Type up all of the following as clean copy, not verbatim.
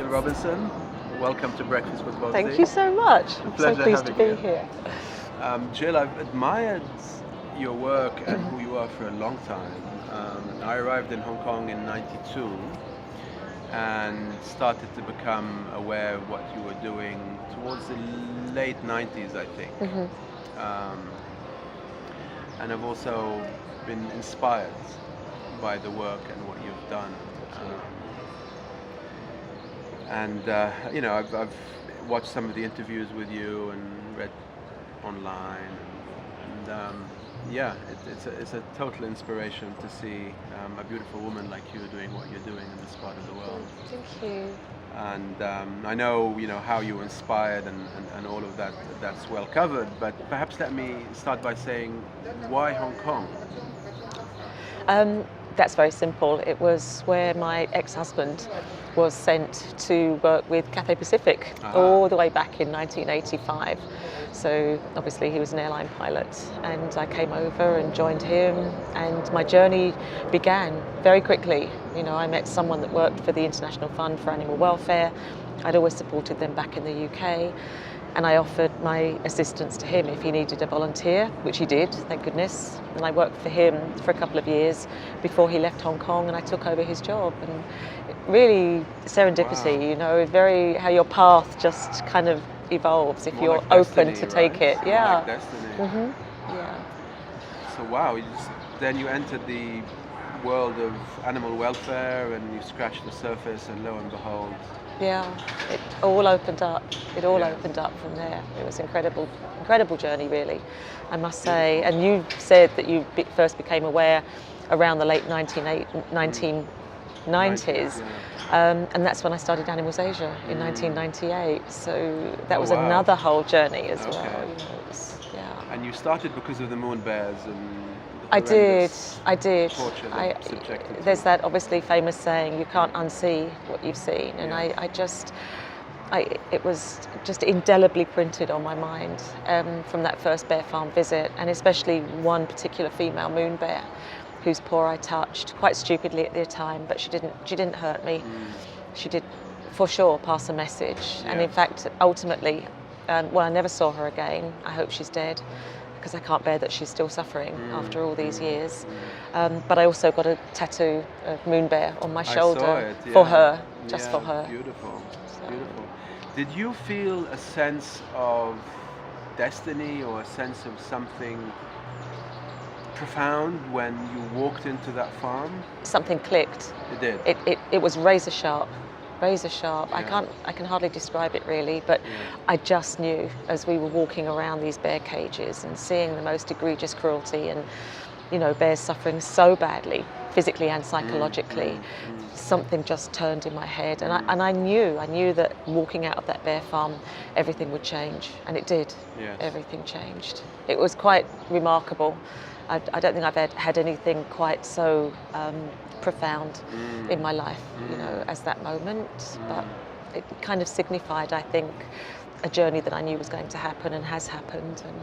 Jill Robinson. Welcome to Breakfast with Bobsy. Thank you so much. I'm so pleased to be here. Jill, I've admired your work and who you are for a long time. I arrived in Hong Kong in '92 and started to become aware of what you were doing towards the late '90s, I think. And I've also been inspired by the work and what you've done. I've watched some of the interviews with you and read online, it's a total inspiration to see a beautiful woman like you doing what you're doing in this part of the world. Thank you. And I know how you were inspired and all of that. That's well covered. But perhaps let me start by saying, why Hong Kong? That's very simple. It was where my ex-husband was sent to work with Cathay Pacific all the way back in 1985. So obviously he was an airline pilot, and I came over and joined him, and my journey began very quickly. I met someone that worked for the International Fund for Animal Welfare. I'd always supported them back in the UK, and I offered my assistance to him if he needed a volunteer, which he did, thank goodness. And I worked for him for a couple of years before he left Hong Kong, and I took over his job. And really serendipity, very how your path just kind of evolves if More you're like open destiny, to take right? it. More Yeah. like destiny. Yeah. So wow, then you entered the world of animal welfare and you scratched the surface, and lo and behold. Yeah, it all opened up. It all opened up from there. It was incredible journey, really, I must say. And you said that you first became aware around the late 1990s, and that's when I started Animals Asia in 1998. So that was another whole journey as well. And you started because of the moon bears and. I did. Torture that subjected to. There's that obviously famous saying, you can't unsee what you've seen, and it was just indelibly printed on my mind from that first bear farm visit, and especially one particular female moon bear whose paw I touched quite stupidly at the time, but she didn't hurt me. She did for sure pass a message, and in fact ultimately, I never saw her again. I hope she's dead, because I can't bear that she's still suffering after all these years. But I also got a tattoo of moon bear on my shoulder for her, just for her. Beautiful, beautiful. Did you feel a sense of destiny or a sense of something profound when you walked into that farm? Something clicked. It did? It was razor sharp. I can hardly describe it really, but I just knew as we were walking around these bear cages and seeing the most egregious cruelty and bears suffering so badly physically and psychologically, something just turned in my head, and I knew that walking out of that bear farm everything would change, and it did. Everything changed. It was quite remarkable. I don't think I've had anything quite so profound in my life, as that moment. But it kind of signified, I think, a journey that I knew was going to happen and has happened. And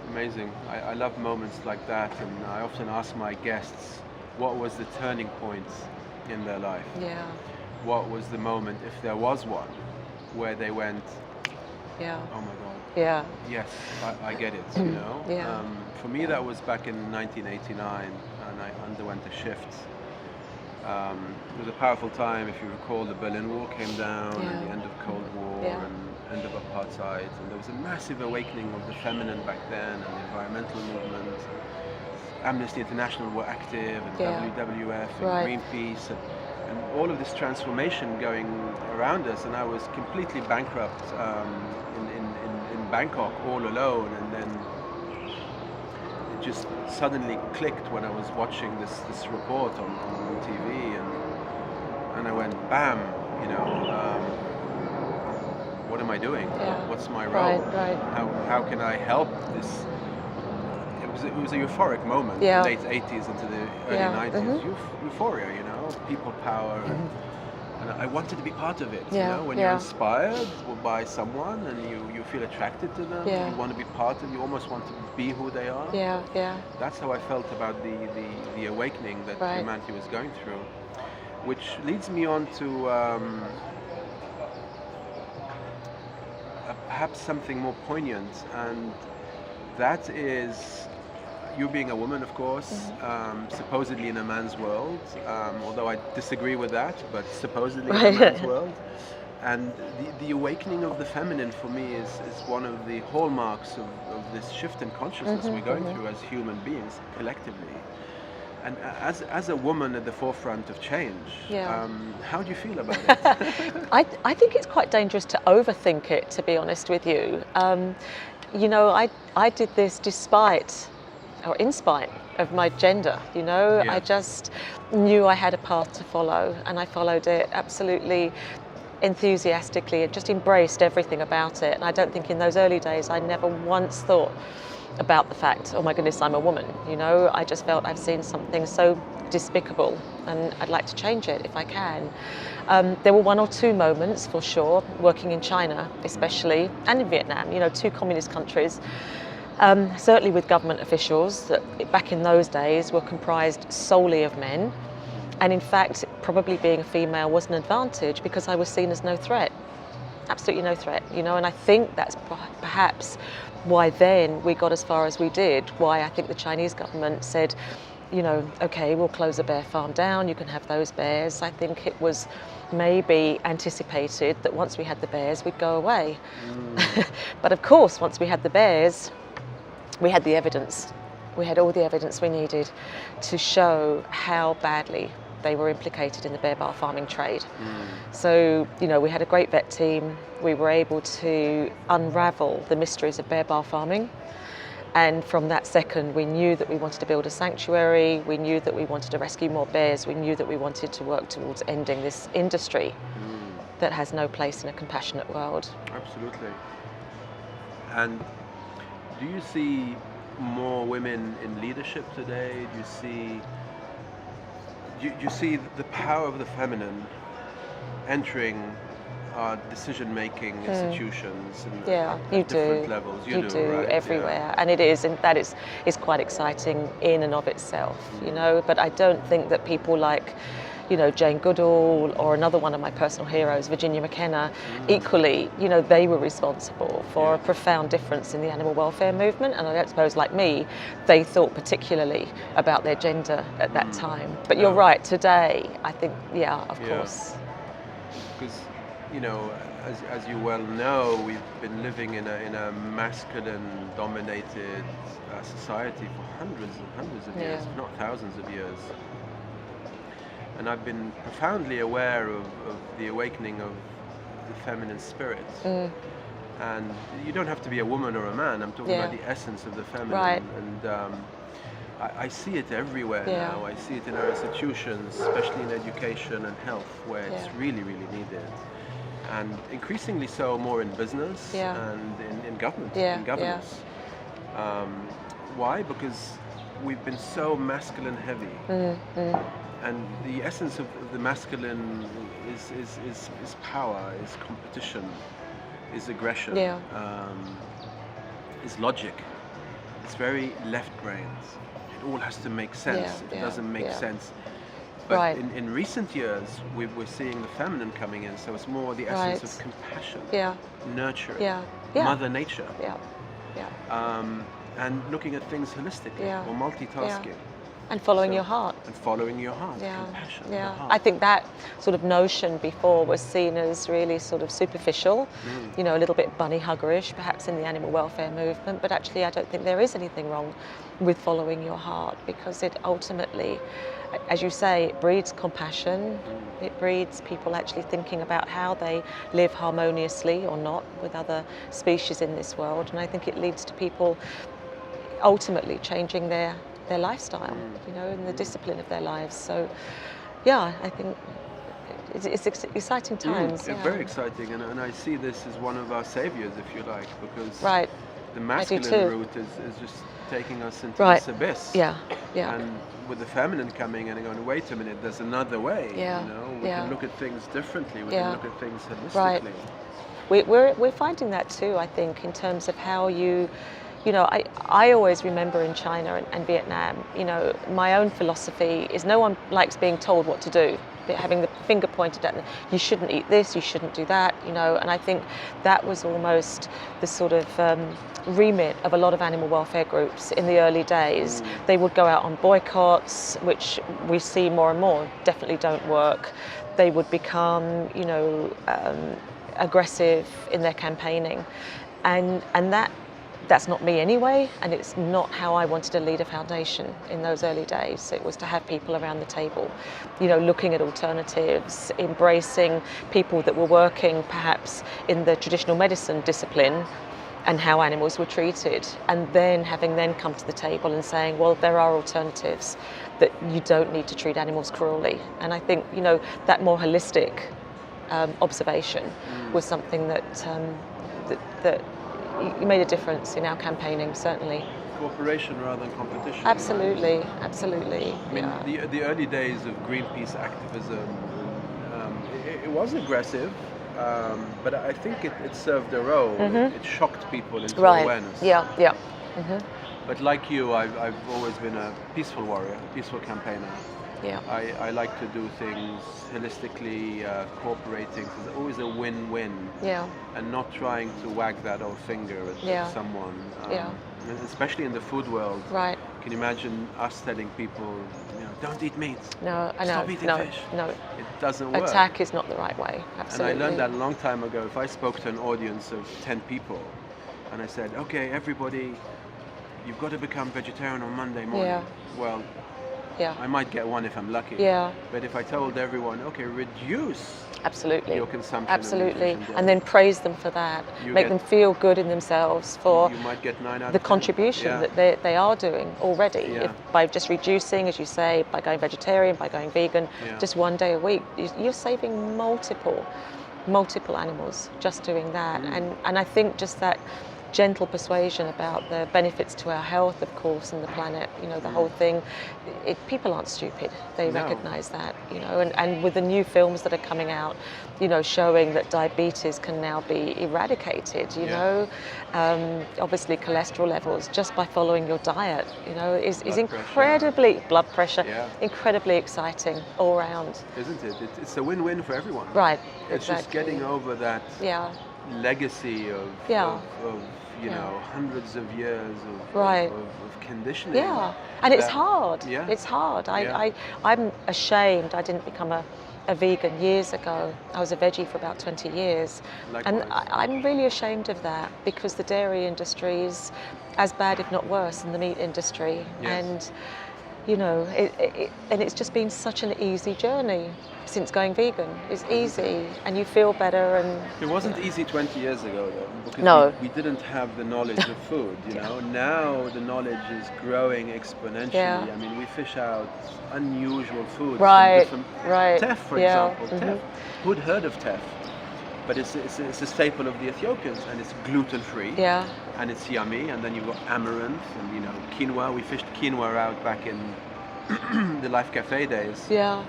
amazing. I love moments like that, and I often ask my guests, what was the turning point in their life? What was the moment, if there was one, where they went, oh my God. Yes, I get it, For me, that was back in 1989, and I underwent a shift. It was a powerful time. If you recall, the Berlin Wall came down, and the end of Cold War, and end of apartheid, and there was a massive awakening of the feminine back then, and the environmental movement. Amnesty International were active, and WWF, and Greenpeace, and all of this transformation going around us, and I was completely bankrupt in Bangkok all alone, and then it just suddenly clicked when I was watching this report on TV, and I went, bam, what am I doing? What's my role? How can I help this? It was a euphoric moment, late 80s into the early 90s, euphoria, people power, and I wanted to be part of it. When you're inspired by someone and you feel attracted to them, you want to be part of, you almost want to be who they are. That's how I felt about the awakening that humanity was going through, which leads me on to perhaps something more poignant, and that is you being a woman, of course, supposedly in a man's world, although I disagree with that, but supposedly in a man's world. And the awakening of the feminine for me is one of the hallmarks of this shift in consciousness we're going through as human beings collectively. And as a woman at the forefront of change, how do you feel about it? I think it's quite dangerous to overthink it, to be honest with you. You know, I did this despite, or in spite of my gender, you know. I just knew I had a path to follow, and I followed it absolutely enthusiastically and just embraced everything about it. And I don't think in those early days I never once thought about the fact, oh my goodness, I'm a woman, you know. I just felt I've seen something so despicable and I'd like to change it if I can. There were one or two moments for sure, working in China especially, and in Vietnam, you know, two communist countries, certainly with government officials that back in those days were comprised solely of men. And in fact, probably being a female was an advantage because I was seen as no threat, absolutely no threat, you know. And I think that's perhaps why then we got as far as we did, why I think the Chinese government said, you know, okay, we'll close a bear farm down, you can have those bears. I think it was maybe anticipated that once we had the bears, we'd go away. But of course, once we had the bears, we had the evidence. We had all the evidence we needed to show how badly they were implicated in the bear bar farming trade. So, you know, we had a great vet team. We were able to unravel the mysteries of bear bar farming. And from that second, we knew that we wanted to build a sanctuary. We knew that we wanted to rescue more bears. We knew that we wanted to work towards ending this industry that has no place in a compassionate world. Absolutely. And do you see more women in leadership today? Do you see the power of the feminine entering our decision-making institutions and at different levels? You do, right? everywhere, and it is, and that is quite exciting in and of itself, you know. But I don't think that people like, you know, Jane Goodall or another one of my personal heroes, Virginia McKenna, equally, you know, they were responsible for a profound difference in the animal welfare movement. And I don't suppose, like me, they thought particularly about their gender at that time. But you're right, today, I think, of course. Because, you know, as you well know, we've been living in a masculine-dominated society for hundreds and hundreds of years, if not thousands of years. And I've been profoundly aware of the awakening of the feminine spirit. And you don't have to be a woman or a man. I'm talking about the essence of the feminine. Right. And I see it everywhere now. I see it in our institutions, especially in education and health, where it's really, really needed. And increasingly so more in business and in government, in governance. Why? Because we've been so masculine heavy. And the essence of the masculine is power, is competition, is aggression, is logic. It's very left-brained. It all has to make sense. If it doesn't make sense. But in recent years, we're seeing the feminine coming in, so it's more the essence of compassion, nurturing, Mother Nature, and looking at things holistically, or multitasking. And following your heart. And following your heart, compassion. The heart. I think that sort of notion before was seen as really sort of superficial, you know, a little bit bunny huggerish, perhaps in the animal welfare movement. But actually, I don't think there is anything wrong with following your heart, because it ultimately, as you say, it breeds compassion. It breeds people actually thinking about how they live harmoniously or not with other species in this world. And I think it leads to people ultimately changing their lifestyle, you know, and the discipline of their lives. So, I think it's exciting times. It's very exciting, and I see this as one of our saviors, if you like, because the masculine route is just taking us into this abyss. And with the feminine coming in and going, wait a minute, there's another way. You know, we can look at things differently. We can look at things holistically. We're finding that too, I think, in terms of how you I always remember in China and Vietnam, my own philosophy is no one likes being told what to do, having the finger pointed at them. You shouldn't eat this, you shouldn't do that, and I think that was almost the sort of remit of a lot of animal welfare groups in the early days. They would go out on boycotts, which we see more and more definitely don't work. They would become, aggressive in their campaigning, and that's not me anyway, and it's not how I wanted to lead a foundation in those early days. It was to have people around the table, looking at alternatives, embracing people that were working perhaps in the traditional medicine discipline and how animals were treated, and then having come to the table and saying, well, there are alternatives, that you don't need to treat animals cruelly. And I think, that more holistic observation was something that made a difference in our campaigning, certainly. Cooperation rather than competition. Absolutely. I mean, the early days of Greenpeace activism, it was aggressive, but I think it served a role. It shocked people into awareness. Yeah. But like you, I've always been a peaceful warrior, a peaceful campaigner. Yeah. I like to do things holistically, cooperating. So there's always a win-win. Yeah. And not trying to wag that old finger at someone. Especially in the food world. Right. Can you imagine us telling people, don't eat meat. No, I know. Stop eating fish. No. It doesn't work. Attack is not the right way. Absolutely. And I learned that a long time ago. If I spoke to an audience of 10 people, and I said, okay, everybody, you've got to become vegetarian on Monday morning. Yeah. Well, I might get one if I'm lucky. Yeah. But if I told everyone, okay, reduce your consumption. Absolutely. And then praise them for that. Make them feel good in themselves for you might get 9 out of the 10. contribution that they are doing already. If by just reducing, as you say, by going vegetarian, by going vegan, just one day a week, you're saving multiple animals just doing that. And I think just that gentle persuasion about the benefits to our health, of course, and the planet, the whole thing. People aren't stupid. They recognise that, and with the new films that are coming out, showing that diabetes can now be eradicated, obviously cholesterol levels just by following your diet, is incredibly, blood pressure, incredibly exciting all round. Isn't it? It's a win-win for everyone. Right, It's just getting over that legacy of hundreds of years of conditioning. Yeah, and it's hard. It's hard. I'm ashamed I didn't become a vegan years ago. I was a veggie for about 20 years. Likewise. And I'm really ashamed of that, because the dairy industry is as bad, if not worse, than the meat industry. And and it's just been such an easy journey since going vegan. It's easy, and you feel better. And it wasn't easy 20 years ago, though, because we didn't have the knowledge of food. Now the knowledge is growing exponentially. I mean, we fish out unusual foods. Right. Teff, for example. Teff. Who'd heard of teff? But it's a staple of the Ethiopians, and it's gluten-free. Yeah. And it's yummy. And then you've got amaranth and quinoa. We fished quinoa out back in the Life Cafe days. Yeah.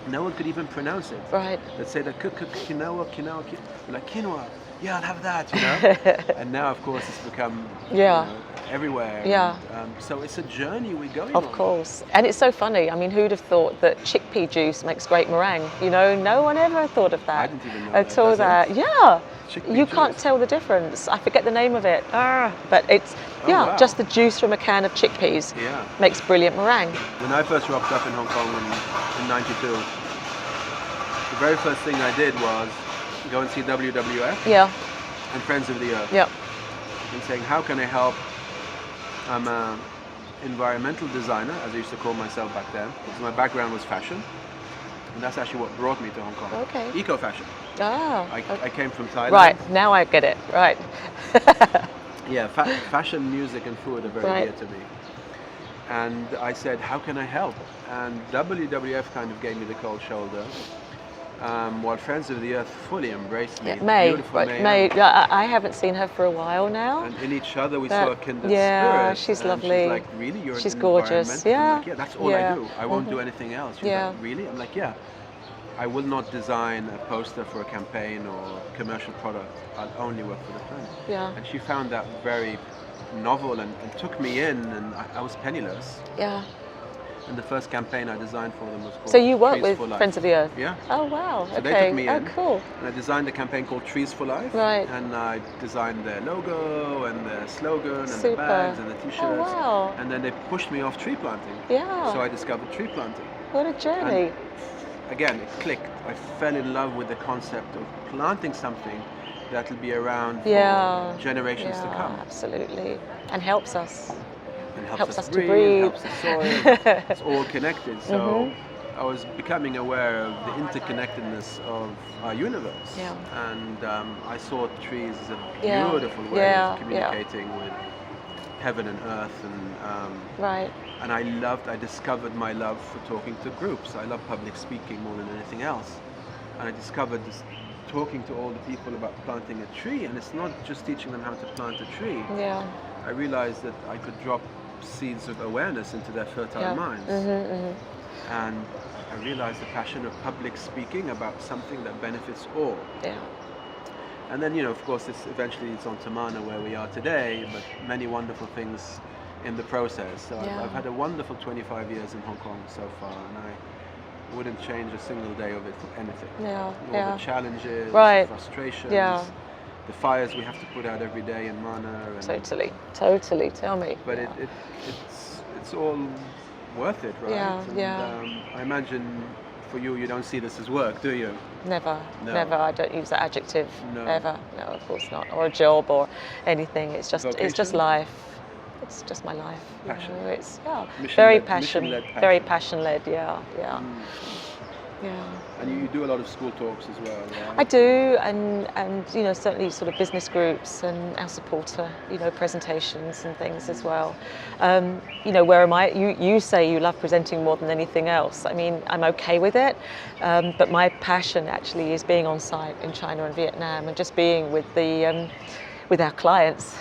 No one could even pronounce it. Right. They'd say that quinoa. We're like, quinoa. Yeah, I'll have that. And now, of course, it's become everywhere. Yeah. And, so it's a journey we're going on. Of course. And it's so funny. I mean, who'd have thought that chickpea juice makes great meringue? No one ever thought of that. I didn't even know at all. Yeah. Chickpea you juice. Can't tell the difference. I forget the name of it. But it's just the juice from a can of chickpeas makes brilliant meringue. When I first rocked up in Hong Kong in '92, the very first thing I did was go and see WWF and Friends of the Earth. And saying, how can I help? I'm an environmental designer, as I used to call myself back then, because my background was fashion. And that's actually what brought me to Hong Kong. Okay. Eco-fashion. I came from Thailand. Right, now I get it. Right. Fashion, music and food are very dear to me. And I said, how can I help? And WWF kind of gave me the cold shoulder. While Friends of the Earth fully embraced me. May. I haven't seen her for a while now. And in each other we saw a kindred spirit. She's and lovely. She's like, really? You're she's an gorgeous. I'm like, that's all I do. I won't do anything else. She's like, really? I'm like, I will not design a poster for a campaign or commercial product. I'll only work for the planet. And she found that very novel and took me in, and I was penniless. Yeah. And the first campaign I designed for them was called So you work Trees with for Life. Friends of the Earth? Yeah. Oh wow. So Okay. they took me in. Oh cool. And I designed a campaign called Trees for Life. Right. And I designed their logo and their slogan and Super. the bags and the t-shirts. Oh wow. And then they pushed me off tree planting. Yeah. So I discovered tree planting. What a journey. And again, it clicked. I fell in love with the concept of planting something that'll be around for generations to come. Absolutely. And helps us. And Helps us to breathe, breathe. helps the soil. It's all connected. So I was becoming aware of the interconnectedness of our universe. Yeah. And I saw trees as a beautiful way of communicating with heaven and earth. Right. And I discovered my love for talking to groups. I love public speaking more than anything else. And I discovered this talking to all the people about planting a tree, and it's not just teaching them how to plant a tree. Yeah. I realized that I could drop seeds of awareness into their fertile minds. And I realized the passion of public speaking about something that benefits all. Yeah. And then, of course, this eventually leads on to Mana, where we are today, but many wonderful things in the process. So I've had a wonderful 25 years in Hong Kong so far, and I wouldn't change a single day of it for anything. Yeah. All the challenges, the frustrations, Yeah. the fires we have to put out every day in Mana. And Totally. Tell me. But it's all worth it, right? Yeah, I imagine for you, you don't see this as work, do you? Never. No. Never. I don't use that adjective. No. Ever. No, of course not. Or a job or anything. It's just Vocation? life. It's just my life. Passion. It's Mission-led- very mission-led passion. very passion-led. Yeah. Yeah. And you do a lot of school talks as well, right? I do, and certainly sort of business groups and our supporter, presentations and things as well. Where am I? You say you love presenting more than anything else. I mean, I'm okay with it, but my passion actually is being on site in China and Vietnam and just being with with our clients,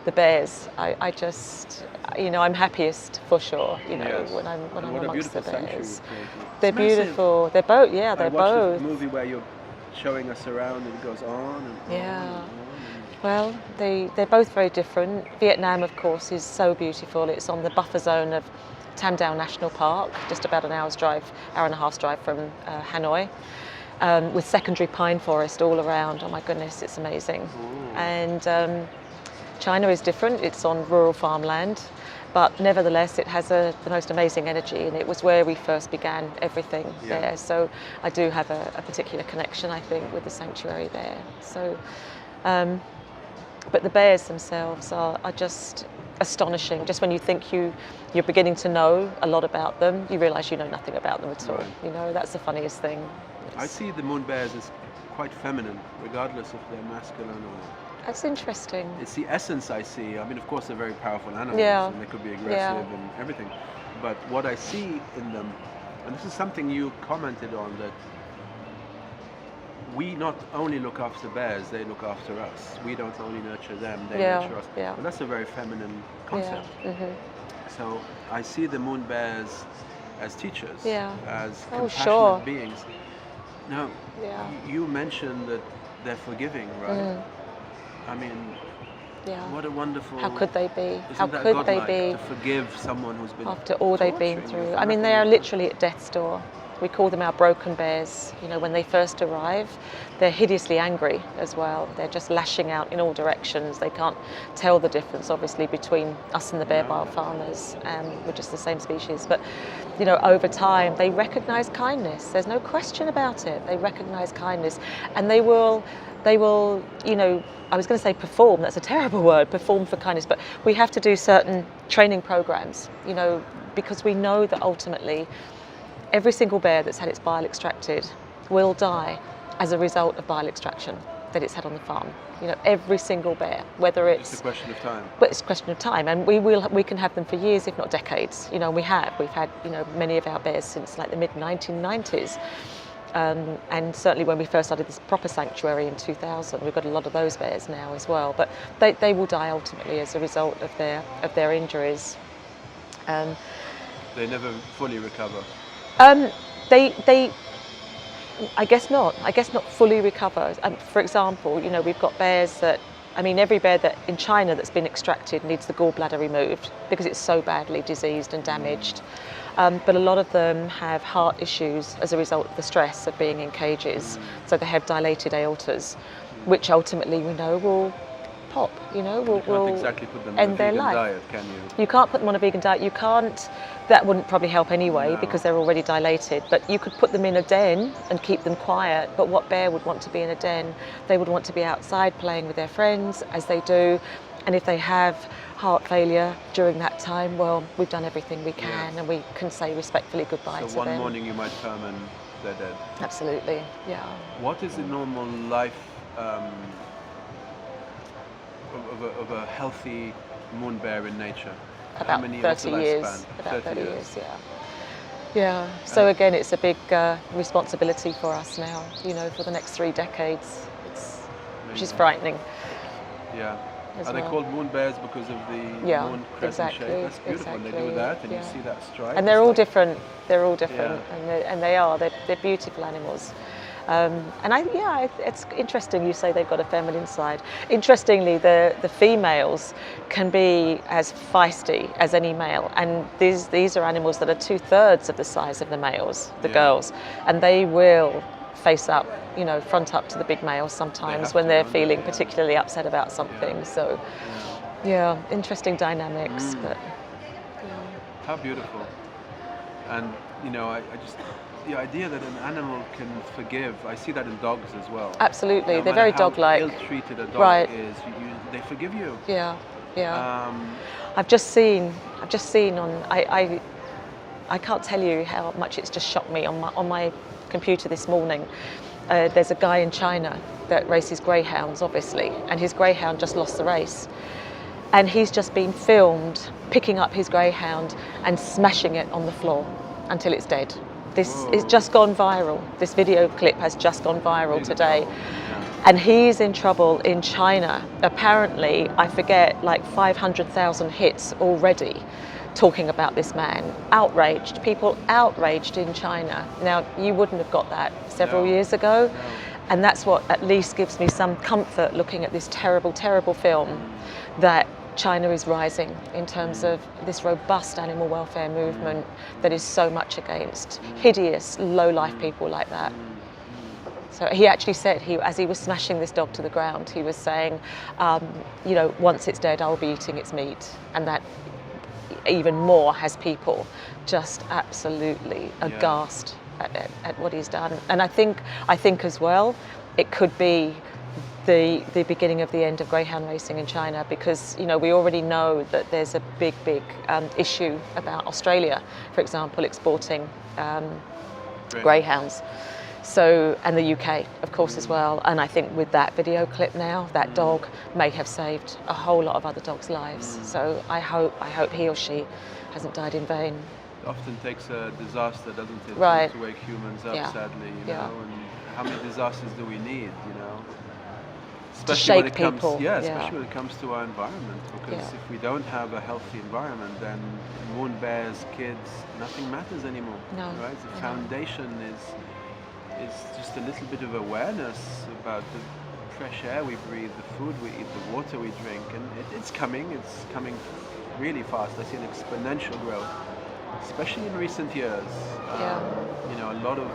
the bears. I just, I'm happiest for sure. When I'm amongst the bears. They're beautiful. They're both. Yeah, they're both. I watched the movie where you're showing us around and it goes on and on and on. Well, they're both very different. Vietnam, of course, is so beautiful. It's on the buffer zone of Tam Dao National Park, just about an hour and a half drive from Hanoi. With secondary pine forest all around. Oh my goodness, it's amazing. Ooh. And China is different. It's on rural farmland, but nevertheless it has the most amazing energy, and it was where we first began everything there. So I do have a particular connection, I think, with the sanctuary there. So, but the bears themselves are just astonishing. Just when you think you're beginning to know a lot about them, you realise you know nothing about them at all. Right. That's the funniest thing. I see the moon bears as quite feminine, regardless if they're masculine or... That's interesting. It's the essence I see. I mean, of course, they're very powerful animals, and they could be aggressive and everything. But what I see in them, and this is something you commented on, that we not only look after bears, they look after us. We don't only nurture them, they nurture us. Yeah. And that's a very feminine concept. So I see the moon bears as teachers, as compassionate beings. Now, you mentioned that they're forgiving, right? I mean, what a wonderful... How could they be? How could they be? To forgive someone who's been... After all they've been through. I mean, they are literally at death's door. We call them our broken bears. When they first arrive, they're hideously angry as well. They're just lashing out in all directions. They can't tell the difference, obviously, between us and the bear bile farmers. We're just the same species. But, over time, they recognise kindness. There's no question about it. They recognise kindness. And they will, I was going to say perform. That's a terrible word, perform for kindness. But we have to do certain training programs, because we know that ultimately, every single bear that's had its bile extracted will die as a result of bile extraction that it's had on the farm. Every single bear, whether it's a question of time. But it's a question of time, and we can have them for years, if not decades. We've had many of our bears since like the mid 1990s, and certainly when we first started this proper sanctuary in 2000, we've got a lot of those bears now as well. But they will die ultimately as a result of their injuries. They never fully recover. They I guess not fully recover. For example, we've got bears that I mean, every bear that in China that's been extracted needs the gallbladder removed because it's so badly diseased and damaged. But a lot of them have heart issues as a result of the stress of being in cages. So they have dilated aortas, which ultimately we know will pop, you can't exactly put them on end a their vegan life. diet, can you? You can't put them on a vegan diet. You can't. That wouldn't probably help anyway because they're already dilated. But you could put them in a den and keep them quiet. But what bear would want to be in a den? They would want to be outside playing with their friends, as they do. And if they have heart failure during that time, well, we've done everything we can, and we can say respectfully goodbye to them. So one morning you might come and they're dead. Absolutely, yeah. What is the normal life of a healthy moon bear in nature? About 30 years. About 30 years, yeah. Yeah. So again, it's a big responsibility for us now. For the next 3 decades, which is frightening. Yeah. Are they called moon bears because of the moon crescent shape? That's beautiful. Exactly. They do that, and you see that stripe. And they're all different. They're all different, and they're beautiful animals. It's interesting you say they've got a feminine side. Interestingly, the females can be as feisty as any male, and these are animals that are 2/3 of the size of the males, the girls, and they will face up, front up to the big males sometimes when they're feeling particularly upset about something. So, interesting dynamics. But how beautiful, and the idea that an animal can forgive, I see that in dogs as well. Absolutely, No they're very dog-like. How ill-treated a dog is, they forgive you. Yeah. I've just seen on. I can't tell you how much it's just shocked me on my computer this morning. There's a guy in China that races greyhounds, obviously, and his greyhound just lost the race. And he's just been filmed picking up his greyhound and smashing it on the floor until it's dead. This is just gone viral. This video clip has just gone viral today. And he's in trouble in China. Apparently, I forget, like 500,000 hits already talking about this man. Outraged, people outraged in China. Now, you wouldn't have got that several years ago. And that's what at least gives me some comfort looking at this terrible, terrible film, that China is rising in terms of this robust animal welfare movement that is so much against hideous, low-life people like that. So he actually said, as he was smashing this dog to the ground, he was saying, once it's dead, I'll be eating its meat. And that even more has people just absolutely aghast at what he's done. And I think as well, it could be the beginning of the end of greyhound racing in China, because we already know that there's a big issue about Australia, for example, exporting greyhounds. So, and the UK, of course, as well. And I think with that video clip now, that dog may have saved a whole lot of other dogs' lives. So I hope he or she hasn't died in vain. It often takes a disaster, doesn't it, right, to wake humans up, sadly, you know. And how many disasters do we need, Especially when it comes, especially when it comes to our environment, because if we don't have a healthy environment, then moon bears, kids, nothing matters anymore. No. Right? The foundation is just a little bit of awareness about the fresh air we breathe, the food we eat, the water we drink, and it's coming really fast. I see an exponential growth, especially in recent years. A lot of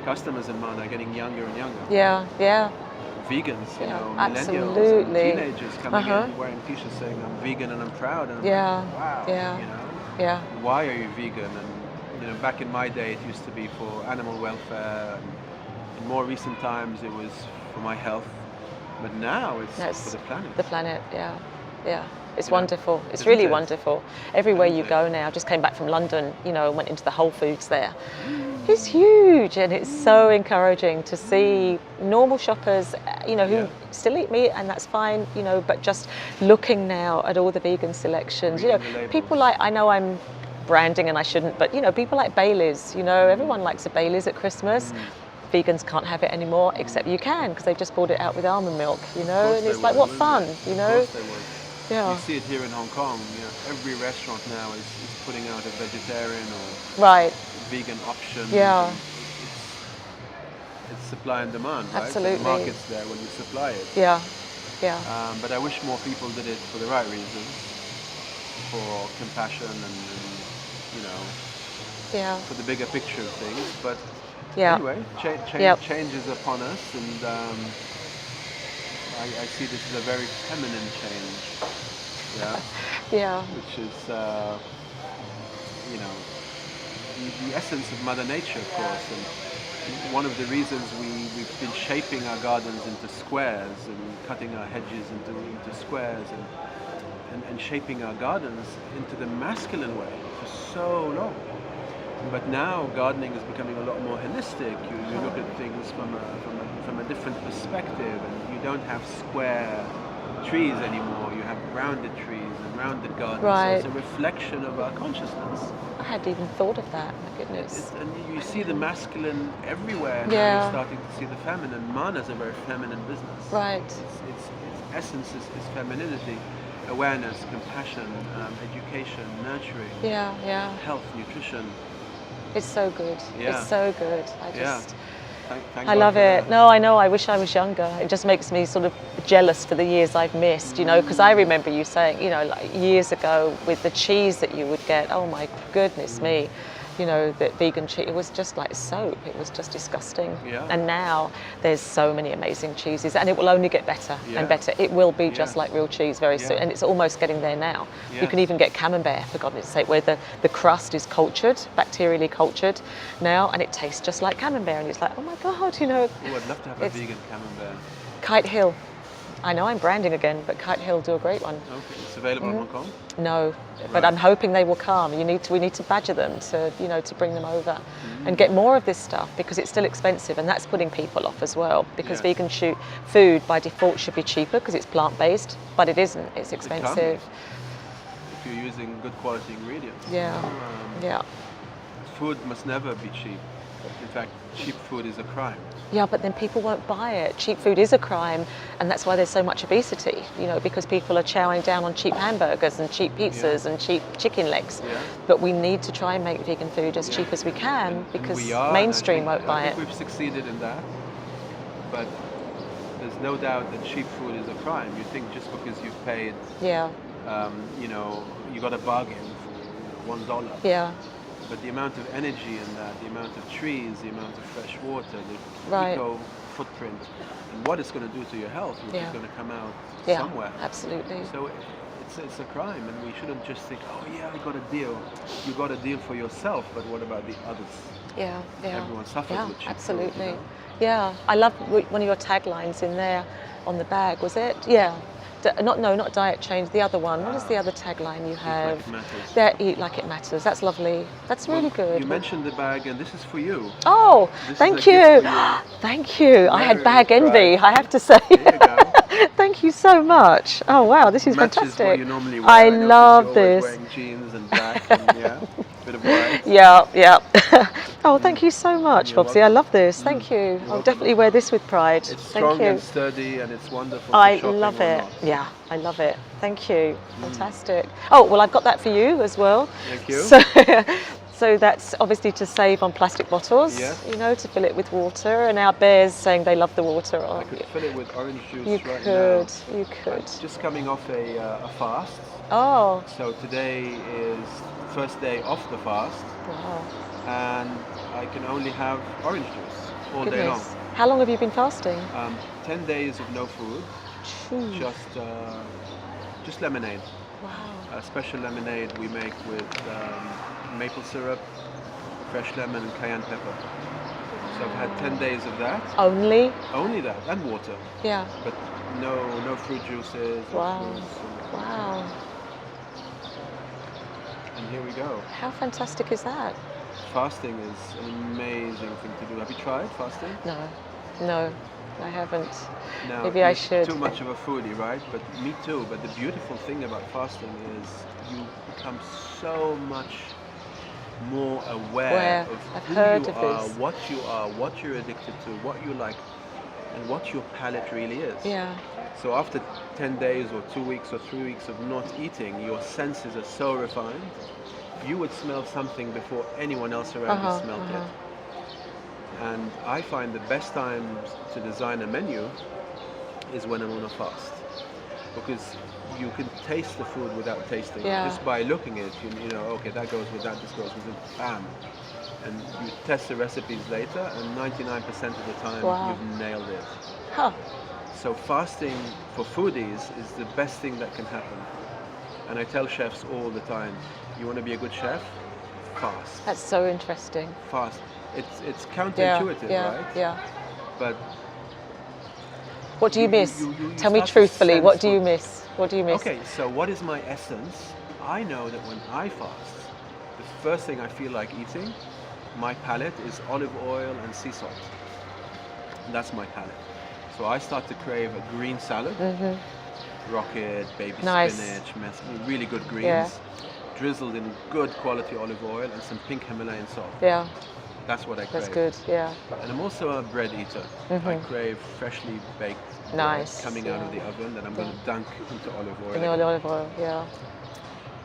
customers in mine are getting younger and younger. Vegans, millennials, and teenagers coming in wearing t-shirts saying I'm vegan and I'm proud, and I'm like, wow, why are you vegan? And back in my day, it used to be for animal welfare. And in more recent times, it was for my health. But now it's for the planet. The planet, yeah. It's wonderful. It's really wonderful. Everywhere you go now. Just came back from London, went into the Whole Foods there. It's huge, and it's so encouraging to see normal shoppers, who still eat meat, and that's fine, but just looking now at all the vegan selections. People like, I know I'm branding and I shouldn't, but people like Baileys, everyone likes a Baileys at Christmas. Vegans can't have it anymore, except you can, because they've just brought it out with almond milk, and it's like, what fun, You see it here in Hong Kong, every restaurant now is putting out a vegetarian or vegan option. It's supply and demand, right? Absolutely. So the market's there when you supply it. Yeah. But I wish more people did it for the right reasons, for compassion and you know, Yeah. for the bigger picture of things. But Yeah. anyway, Yep. change is upon us, and I see this as a very feminine change. Yeah. Yeah. Which is, you know, the essence of Mother Nature, of course. And one of the reasons we've been shaping our gardens into squares and cutting our hedges into squares and shaping our gardens into the masculine way for so long. But now gardening is becoming a lot more holistic. You look at things from a different perspective, and you don't have square trees anymore. You have rounded trees and rounded gardens. Right. So it's a reflection of our consciousness. I hadn't even thought of that. My goodness. And you see the masculine everywhere. And Yeah. now you're starting to see the feminine. Mana's a very feminine business. Right. Its essence is femininity, awareness, compassion, education, nurturing, Yeah. health, nutrition. It's so good. Yeah. It's so good. I just. Thank I God love for it. that. No, I know. I wish I was younger. It just makes me sort of jealous for the years I've missed, you know, because I remember you saying, you know, like years ago with the cheese that you would get, oh my goodness me, you know, that vegan cheese, it was just like soap. It was just disgusting. Yeah. And now there's so many amazing cheeses, and it will only get better Yeah. and better. It will be just Yeah. like real cheese very soon, Yeah. and it's almost getting there now. You Yes. can even get camembert, for goodness sake, where the crust is cultured, bacterially cultured now, and it tastes just like camembert, and it's like, oh my God, you know. Oh, I'd love to have a It's- vegan camembert. Kite Hill. I know I'm branding again, but Kite Hill do a great one. Okay, it's available in Hong Kong. No, but Right. I'm hoping they will come. We need to badger them to, you know, to bring them over and get more of this stuff, because it's still expensive, and that's putting people off as well, because Yes. vegan food by default should be cheaper because it's plant-based, but it isn't. It's It can be, expensive. if you're using good quality ingredients. Yeah. Yeah. Food must never be cheap. In fact, cheap food is a crime. Yeah, but then people won't buy it. Cheap food is a crime, and that's why there's so much obesity, you know, because people are chowing down on cheap hamburgers and cheap pizzas and cheap chicken legs. Yeah. But we need to try and make vegan food as cheap as we can, And because we are, mainstream and I won't buy think it. we've succeeded in that, but there's no doubt that cheap food is a crime. You think just because you've paid, Yeah, you know, you got a bargain for $1. yeah, But the amount of energy in that, the amount of trees, the amount of fresh water, the Right. eco footprint, and what it's going to do to your health, which Yeah. is going to come out yeah, somewhere. absolutely. So it's a crime, and we shouldn't just think, oh yeah, I got a deal. You got a deal for yourself, but what about the others? Yeah, yeah. Everyone suffers Yeah, with cheap absolutely. food, you know? Yeah, I love one of your taglines in there on the bag, was it? Yeah. Not diet change, the other one. What is the other tagline you have? Eat like it matters. There, eat like it matters. That's lovely. That's really good. You mentioned the bag, and this is for you. Oh, This thank is a you. gift for you. Thank you. I had Very bag envy, proud. I have to say. Here you go. Thank you so much. Oh, wow, this is Matches fantastic. what you normally wear. I notice love you're this. always wearing jeans and black, and yeah, bit of white. Yeah, yeah. Oh, thank you so much, You're Bobsy. I welcome. love this. Thank you. I'll welcome. definitely wear this with pride. It's Thank strong you. and sturdy, and it's wonderful for I shopping love or it. not. Yeah, I love it. Thank you. Fantastic. Oh, well, I've got that for you as well. Thank you. So that's obviously to save on plastic bottles, Yes. you know, to fill it with water. And our bears saying they love the water. I could fill it with orange juice You right could, now. you could. I'm just coming off a fast, Oh, so today is first day off the fast, wow. and I can only have orange juice all day long. Goodness. How long have you been fasting? 10 days of no food, Phew. just lemonade. Wow. A special lemonade we make with maple syrup, fresh lemon, and cayenne pepper. So I've had 10 days of that, Only? only that, and water, Yeah. but no fruit juices. or Wow. fruits, Wow. and here we go. How fantastic is that? Fasting is an amazing thing to do. Have you tried fasting? No, I haven't. Now, Maybe I you're should. Too much of a foodie, right? But me too. But the beautiful thing about fasting is you become so much more aware of I've who heard you of are, this. what you're addicted to, what you like, and what your palate really is. Yeah. So after 10 days or 2 weeks or 3 weeks of not eating, your senses are so refined. You would smell something before anyone else around you smelled it. And I find the best times to design a menu is when I'm on a fast. because you can taste the food without tasting. Yeah. Just by looking at it, you know, okay, that goes with that, this goes with it, bam. And you test the recipes later, and 99% of the time you've nailed it. Huh. So fasting for foodies is the best thing that can happen. And I tell chefs all the time, you want to be a good chef? Fast. That's so interesting. Fast. It's counterintuitive, right? Yeah. But what do you miss? you Tell me start to truthfully, sense what do you miss? What do you miss? Okay, so what is my essence? I know that when I fast, the first thing I feel like eating, my palate is olive oil and sea salt. And that's my palate. So I start to crave a green salad, rocket, baby spinach, really good greens, drizzled in good quality olive oil and some pink Himalayan salt. Yeah. That's what I crave. That's good, yeah. And I'm also a bread eater. I crave freshly baked bread coming out of the oven that I'm going to dunk into olive oil. In the olive oil, yeah.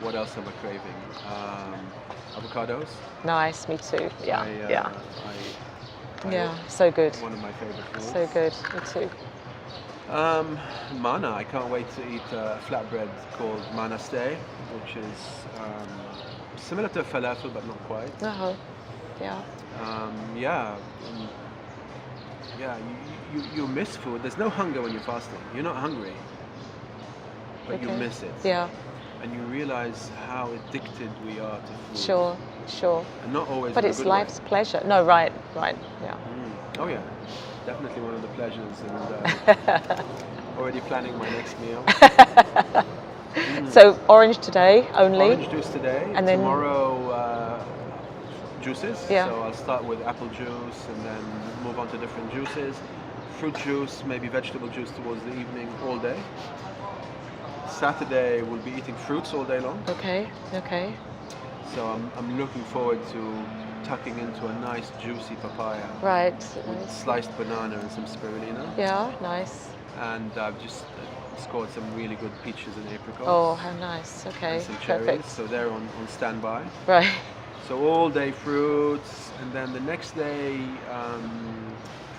What else am I craving? Avocados. Nice, me too. Yeah, yeah, so good. One of my favorite foods. So good, me too. Mana, I can't wait to eat a flatbread called mana stay, which is similar to a falafel but not quite. Oh, yeah. You miss food. There's no hunger when you're fasting. You're not hungry, but you miss it. Yeah. And you realize how addicted we are to food. Sure. And not always. But it's life's pleasure. No, right, yeah. Oh yeah, definitely one of the pleasures, and already planning my next meal. So orange today only. Orange juice today, and then tomorrow juices. Yeah. So I'll start with apple juice, and then move on to different juices. Fruit juice, maybe vegetable juice towards the evening, all day. Saturday we'll be eating fruits all day long. Okay. So I'm looking forward to tucking into a nice juicy papaya. Right. With sliced banana and some spirulina. Yeah, nice. And I've just scored some really good peaches and apricots. Oh, how nice. Okay. And some cherries. Perfect. So they're on standby. Right. So all day fruits, and then the next day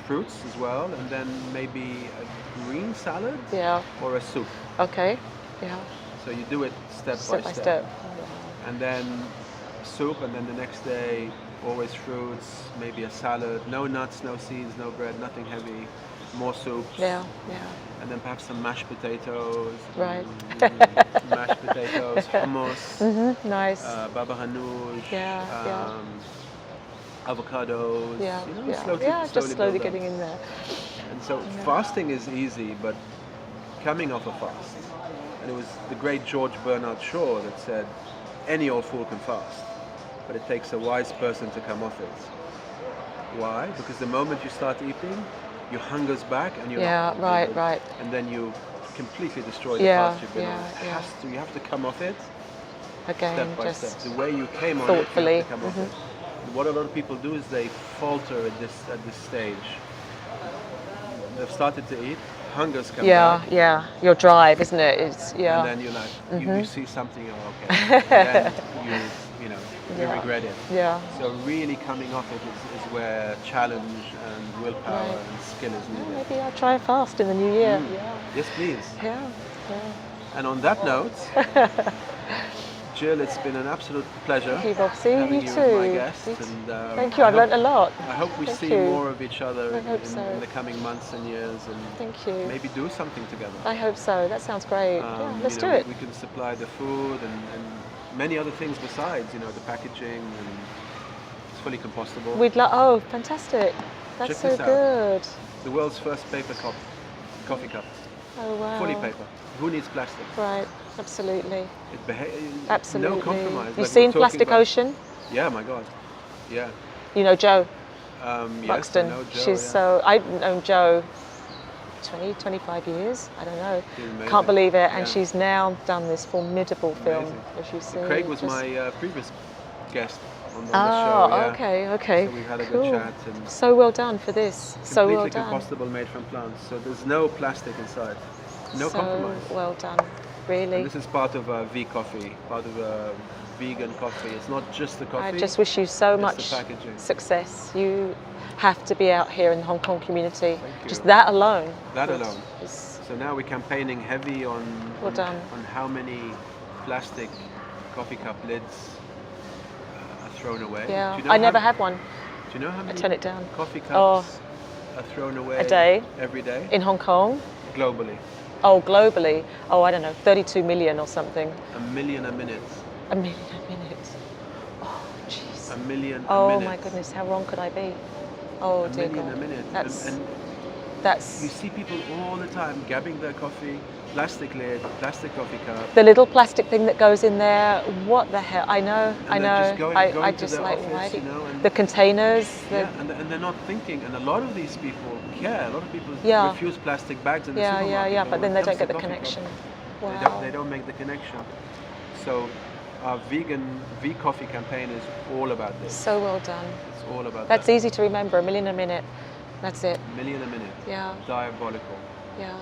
fruits as well, and then maybe a green salad. Yeah. Or a soup. Okay. Yeah. So you do it step by step. And then soup, and then the next day always fruits, maybe a salad, no nuts, no seeds, no bread, nothing heavy, more soups. Yeah. And then perhaps some mashed potatoes. Right. Mashed potatoes, hummus. Nice. Baba ganoush. Yeah. Avocados. Slowly getting in there. And so fasting is easy, but coming off a fast. And it was the great George Bernard Shaw that said, any old fool can fast, but it takes a wise person to come off it. Why? Because the moment you start eating, your hunger's back, and you're not, right. And then you completely destroy the fast you've been on. You have to come off it again, step by step. The way you came on thoughtfully. it, you have to come off it. What a lot of people do is they falter at this stage. They've started to eat, hunger's come back. Yeah. Your drive, isn't it? It's And then you're like, you see something, you're okay. And then you regret it. Yeah. So really coming off it is where challenge and willpower and skill is needed. Maybe I'll try fast in the new year. Yes, please. Yeah. And on that note, Jill, it's been an absolute pleasure. Thank you, Bobsy. Having you too. as my guest. And, thank you. I've learned a lot. I hope we see more of each other in the coming months and years, and thank you. Maybe do something together. I hope so. That sounds great. Let's do it. We can supply the food and many other things besides, the packaging, and it's fully compostable. Oh, fantastic. That's so good. The world's first paper coffee cup. Oh, wow. Fully paper. Who needs plastic? Right, absolutely. Absolutely. No compromise. You've seen Plastic Ocean? Yeah, my God. Yeah. You know Jo Yes, Buxton. I know Jo, I've known Jo 20, 25 years, I don't know. Amazing. Can't believe it. And she's now done this formidable film, as you see. Craig was my previous guest on the show. Yeah. Okay. So we had a good chat. And so well done for this. So well done. Completely compostable, made from plants. So there's no plastic inside. No compromise. Well done, really. And this is part of V Coffee, part of a vegan coffee. It's not just the coffee. I just wish you so much success. You have to be out here in the Hong Kong community. Thank you. Just that alone. That alone. Is So now we're campaigning heavy on how many plastic coffee cup lids are thrown away. Yeah, Do you know I never have one. Do you know how many I turn it down. coffee cups are thrown away a day? Every day? In Hong Kong? Globally. Oh, globally? Oh, I don't know, 32 million or something. 1 million a minute. 1 million a minute. Oh, jeez. 1 million a minute. Oh my goodness, how wrong could I be? Oh dear 1 million God. a minute. That's you see people all the time grabbing their coffee, plastic lid, plastic coffee cup. the little plastic thing that goes in there. What the hell? I know. Going I to just their like, office, why do you know, and the containers? and they're not thinking. And a lot of these people care. A lot of people Yeah. refuse plastic bags in the supermarket. Yeah. But then when they it don't get the comes to connection. coffee cup, Wow. they don't make the connection. So our vegan V-Coffee campaign is all about this. So well done. It's all about That's that. easy to remember. 1 million a minute. That's it. 1 million a minute. Yeah. Diabolical. Yeah.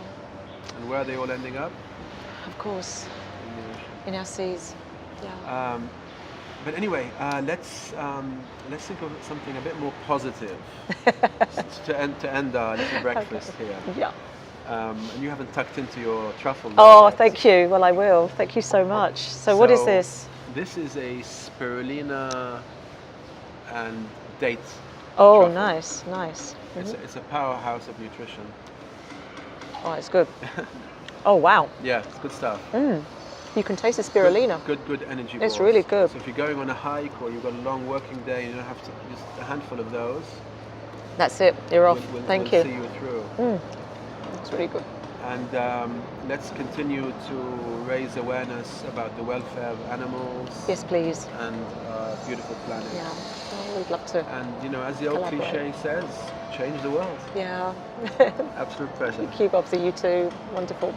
And where are they all ending up? Of course. In the ocean. In our seas. Yeah. But anyway, let's think of something a bit more positive to end our little breakfast here. Yeah. And you haven't tucked into your truffle. Oh, yet. thank you. Well, I will. Thank you so much. So what is this? This is a spirulina and date. Oh, truffle. nice. It's a powerhouse of nutrition. Oh, it's good. Oh, wow. Yeah, it's good stuff. You can taste the spirulina. Good energy It's balls. really good. So if you're going on a hike or you've got a long working day, you don't have to, just a handful of those. That's it. You're off. Thank will you. see you through. It's really good. And let's continue to raise awareness about the welfare of animals. Yes, please. And our beautiful planet. Yeah. Oh, we'd love to. And you know, as the old cliche says, change the world. Yeah. Absolute pleasure. Thank you, Bobsy. You too. Wonderful.